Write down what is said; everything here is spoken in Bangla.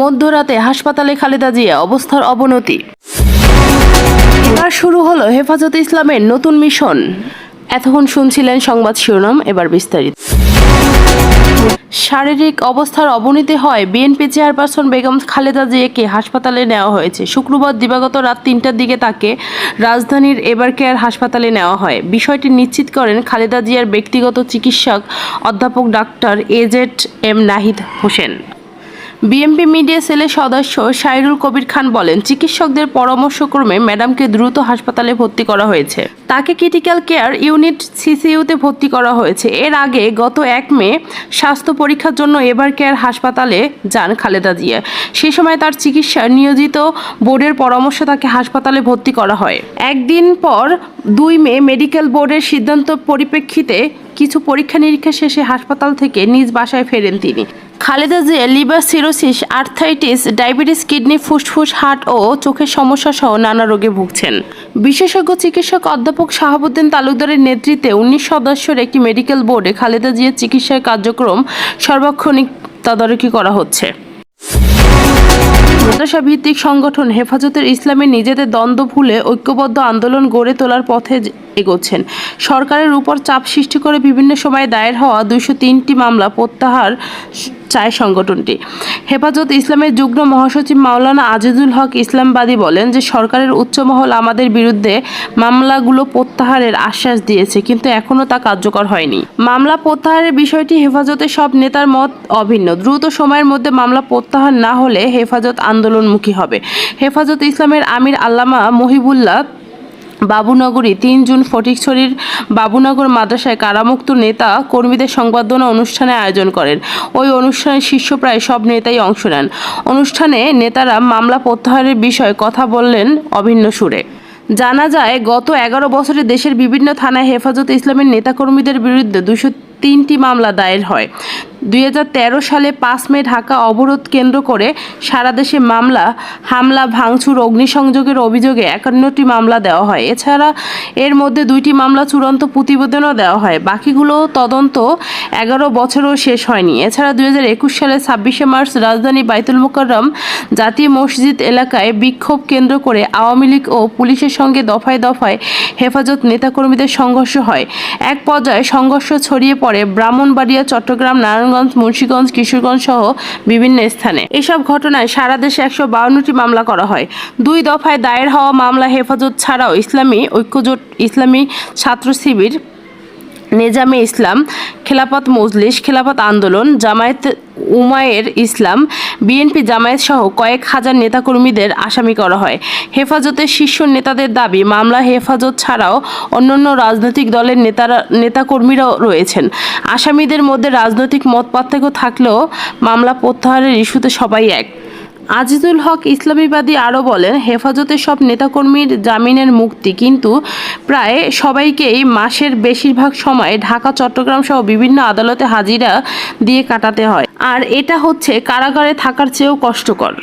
মধ্যরাতে হাসপাতালে খালেদা জিয়া, অবস্থার অবনতি। এবার শুরু হলো হেফাজতে ইসলামের নতুন মিশন। এতক্ষণ শুনছিলেন সংবাদ শিরোনাম, এবার বিস্তারিত। শারীরিক অবস্থার অবনতি হয় বিএনপি চেয়ারপারসন বেগম খালেদা জিয়াকে হাসপাতালে নেওয়া হয়েছে। শুক্রবার দিবাগত রাত 3টার দিকে তাকে রাজধানীর এভারকেয়ার হাসপাতালে নেওয়া হয়। বিষয়টি নিশ্চিত করেন খালেদা জিয়ার ব্যক্তিগত চিকিৎসক অধ্যাপক doctor AZM Nahid Hossain. BNP media সেলের সদস্য সাইরুল কবির খান বলেন, চিকিৎসকদের পরামর্শক্রমে ম্যাডামকে দ্রুত হাসপাতালে ভর্তি করা হয়েছে। তাকে ক্রিটিক্যাল কেয়ার ইউনিট CCUতে ভর্তি করা হয়েছে। এর আগে গত 1 মে স্বাস্থ্য পরীক্ষার জন্য এভারকেয়ার হাসপাতালে যান খালেদা জিয়া। সে সময় তার চিকিৎসা নিয়োজিত বোর্ডের পরামর্শে তাকে হাসপাতালে ভর্তি করা হয়। একদিন পর 2 মে মেডিকেল বোর্ডের সিদ্ধান্ত পরিপ্রেক্ষিতে কিছু পরীক্ষা নিরীক্ষা শেষে হাসপাতাল থেকে নিজ বাসায় ফেরেন তিনি। Khaleda Zia liver cirrhosis, arthritis, diabetes, kidney, ফুসফুস, হার্ট ও চোখের সমস্যা সহ নানা রোগে ভুগছেন। বিশেষজ্ঞ চিকিৎসক অধ্যাপক শাহাবুদ্দিন তালুকদারের নেতৃত্বে 19 সদস্যের একটি মেডিকেল বোর্ডে খালেদা জিয়ার চিকিৎসার কার্যক্রম সার্বক্ষণিক তদারকি করা হচ্ছে। মাদ্রাসা ভিত্তিক সংগঠন হেফাজতে ইসলামের নিজেদের দ্বন্দ্ব ভুলে ঐক্যবদ্ধ আন্দোলন গড়ে তোলার পথে এগোচ্ছেন। সরকারের উপর চাপ সৃষ্টি করে বিভিন্ন সময়ে দায়ের হওয়া 203টি মামলা প্রত্যাহার চায় সংগঠনটি। হেফাজত ইসলামের যুগ্ম মহাসচিব মাওলানা আজিজুল হক ইসলামবাদী বলেন যে সরকারের উচ্চমহল আমাদের বিরুদ্ধে মামলাগুলো প্রত্যাহারের আশ্বাস দিয়েছে, কিন্তু এখনও তা কার্যকর হয়নি। মামলা প্রত্যাহারের বিষয়টি হেফাজতের সব নেতার মত অভিন্ন। দ্রুত সময়ের মধ্যে মামলা প্রত্যাহার না হলে হেফাজত আন্দোলনমুখী হবে। হেফাজত ইসলামের আমির আল্লামা মহিবুল্লাহ বাবুনগরী 3 জুন ফটিকছড়ির বাবুনগর মাদ্রাসায় কারামুক্ত নেতা কর্মীদের সংবর্ধনা অনুষ্ঠানে আয়োজন করেন। ওই অনুষ্ঠানে শীর্ষ প্রায় সব নেতাই অংশ নেন। অনুষ্ঠানে নেতারা মামলা প্রত্যাহারের বিষয়ে কথা বললেন অভিন্ন সুরে। জানা যায়, গত 11 বছরে দেশের বিভিন্ন থানায় হেফাজত ইসলামের নেতাকর্মীদের বিরুদ্ধে 203টি মামলা দায়ের হয়। 2013 সালে 5 মে ঢাকা অবরোধ কেন্দ্র করে সারা দেশে হামলা, ভাঙচুর, অগ্নিসংযোগের অভিযোগে 51টি মামলা দেওয়া হয়। এছাড়া এর মধ্যে 2টি মামলা চূড়ান্ত প্রতিবেদনও দেওয়া হয়। বাকিগুলো তদন্ত 11 বছরও শেষ হয়নি। এছাড়া 2021 সালের 26শে মার্চ রাজধানী বাইতুল মোকাররম জাতীয় মসজিদ এলাকায় বিক্ষোভ কেন্দ্র করে আওয়ামী লীগ ও পুলিশের সঙ্গে দফায় দফায় হেফাজত নেতাকর্মীদের সংঘর্ষ হয়। এক পর্যায়ে সংঘর্ষ ছড়িয়ে পড়ে ব্রাহ্মণবাড়িয়া, চট্টগ্রাম, নারায়ণগঞ্জ, মুন্সিগঞ্জ, কিশোরগঞ্জ সহ বিভিন্ন স্থানে। এসব ঘটনায় সারা দেশে 152টি মামলা করা হয়। 2 দফায় দায়ের হওয়া মামলা হেফাজত ছাড়াও ইসলামী ঐক্যজোট, ইসলামী ছাত্র শিবির, নেজামে ইসলাম, খেলাফত মজলিস, খেলাফত আন্দোলন, জামায়াত উমায়ের ইসলাম, বিএনপি, জামায়াত সহ কয়েক হাজার নেতাকর্মীদের আসামি করা হয়। হেফাজতের শীর্ষ নেতাদের দাবি, মামলা হেফাজত ছাড়াও অন্যান্য রাজনৈতিক দলের নেতাকর্মীরাও রয়েছেন। আসামিদের মধ্যে রাজনৈতিক মত পার্থক্য থাকলেও মামলা প্রত্যাহারের ইস্যুতে সবাই এক। আজিজুল হক ইসলামীবাদী আরও বলেন, হেফাজতের সব নেতাকর্মীর জামিনের মুক্তি, কিন্তু প্রায় সবাইকেই মাসের বেশিরভাগ সময় ঢাকা, চট্টগ্রাম সহ বিভিন্ন আদালতে হাজিরা দিয়ে কাটাতে হয়। আর এটা হচ্ছে কারাগারে থাকার চেয়েও কষ্টকর।